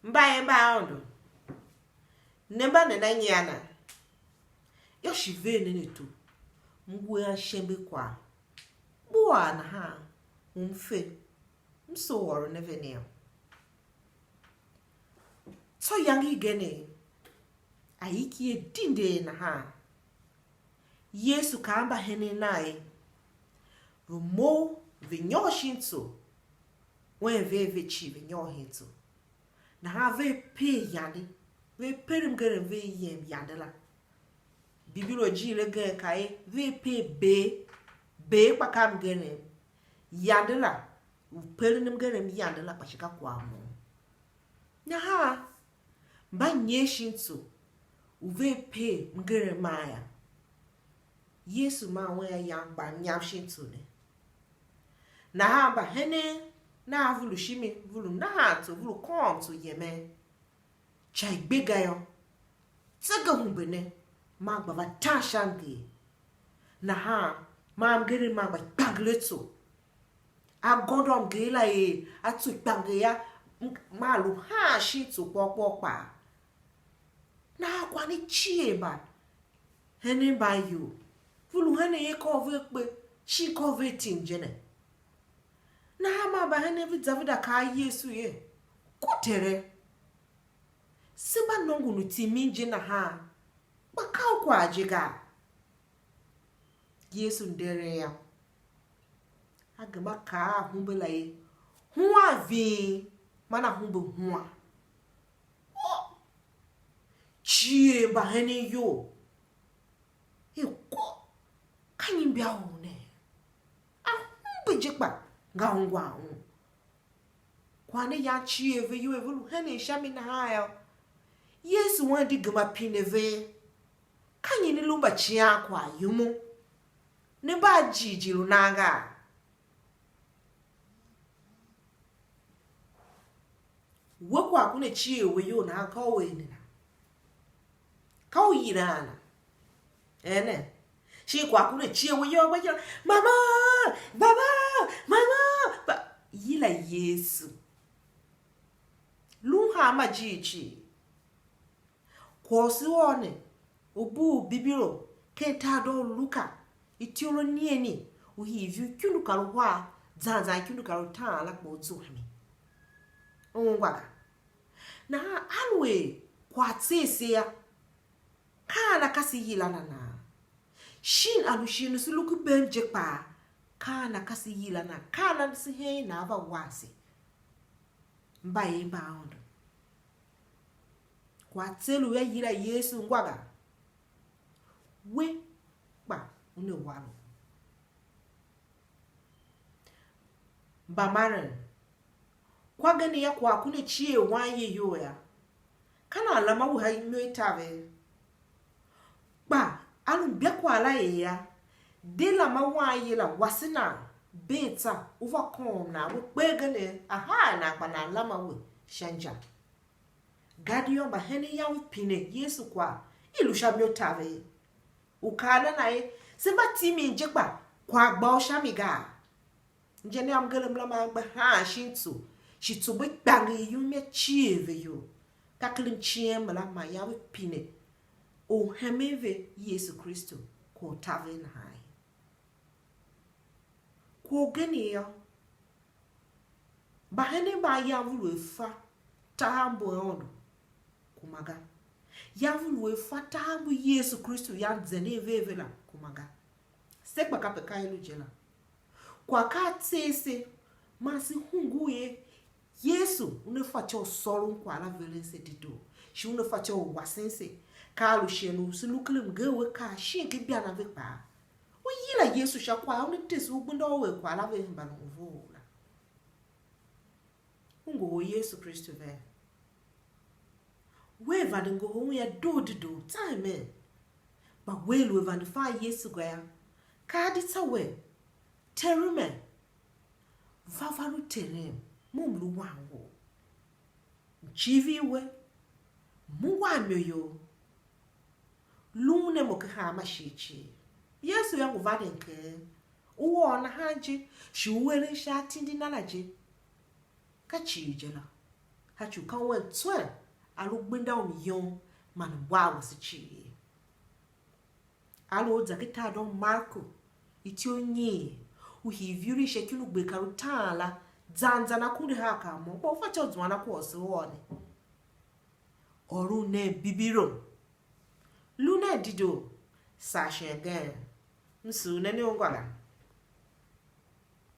Mba ondo. Nemba na nyana. Yoshivene netu. Mgwe shembe kwa. Bua na ha. Mfe. Mso woro neveneo. So yangi gene. Aiki dinde na ha. Yesu kamba hene nae. Rumo vinyo shinto. Wen ve chi vinyo hinto. Na ha ve pe yandi. Ve perim gere ve yem yandela. Bibilo jile gen kai ve pe be pakam gene. Yandela. Perim gere yandela pashika kwa mo. Na ha. Mba nye shinto. Uve pe mgere maya. Yesu ma wen yang ba nyam shinto ne. Na ha ba hene na vulu shimi vulu na to vulu kom to yeme. Chai bega yo. Tsaga humbene ma ba va tashangi. Na ha ma mgere ma ba bagleto. A godom gela e atu bange ya ma lu ha shinto pa. Na kwa ni chie ba. Hene ba yo. Vulu hene ye kove kwe. Shi kove tinjene. Na hama ba hene vidavida ka Yesu ye. Kutere. Simba nongu nutiminje na ha. Bakau kwa ajega. Yesu ndere ya. Agama ka ahumbe la ye. Huan Viing. Mana humbe huan. Chie ba hene yo. Ko kanyi bia one. Ahumbe jekpa nga ngwa. Kwane ya chie ve yo evolu hene shami na hayo. Yesu wandi gama pineve. Kanyi ni lumba chia kwa yumu. Ne ba jijiru nanga. Wekwa kune chie we yo na kawe ni na. Kawe yirana. Ene. She kwa kune chie we yo. Mama! Baba! Mama! Yila Yesu. Lunha majichi. Kwosi one. Obu bibiro. Ketado Luka. Itiolo nieni. Uhivyu kyunu karuwa. Zanza kyunu karuta lak bozu hami. Ongwaga. Na alwe kwa tsese ya. Kana kasi yila na. Shin alushin suluku benjekpa. Kana kasi yila na. Kana si he na ava wasi. Mbaye mbaondo. Kwa telu ya yila Yesu ngwaga. We ba une walo. Bamaren. Kwa gani ya kwa kune chie wanye yo ya. Kana alama wuha ime tave. Ba alun bia kwa la ya. De la ma wanye la wasina. Beta overcome na we begane aha na kwa na alama we shanja. Gadion ba hene ya pine Yesu kwa. Ilusha myo tave. Ukana na e. Seba timi njekba. Kwa gba oshamiga. Njene amgele mlama agba ha shintu. Shitubu bangi yume chieve yo. Kaklim chiem la ma yawe pine. O hemeve Yesu Kristu ko tave na hai. Ko geni yo. Bahene ba yavulu efa. Tahambo ondo. Kumaga. Yavulu efa tahambo Yesu Kristu yanzene veve la kumaga. Sekba kapeka ilu jela. Kwa katese masi hunguye Yesu unefacha osoro kwa la violence dido. Shi unefacha wasense. Kalu shenu siluklim gewe ka shinki bia na vekpa. Uyila Yesu shakwa unitesu ubundo we kwa la vemba na uvola. Ungo Yesu Kristu ve. We vadengo hu ya do time. Ba welu we vandifa Yesu gaya. Kadi tawe. Terume. Vavaru terem. Mumlu wango. Chivi we. Muwamyo yo. Lune mokaha mashichi. Yesu yangu vadenke. Uwa na haji. Shuwele shatindi nalaji. Kachijela. chu kan wen twen alo gbenda o yon man wa wasi chi alo zakita don Marku iti onye uhiviri shekilu gbe karu tala zanza na kunde haka mo po fa cho zwana ko so woni oru ne bibiro luna dido sashen gen nsu ne ni ongwala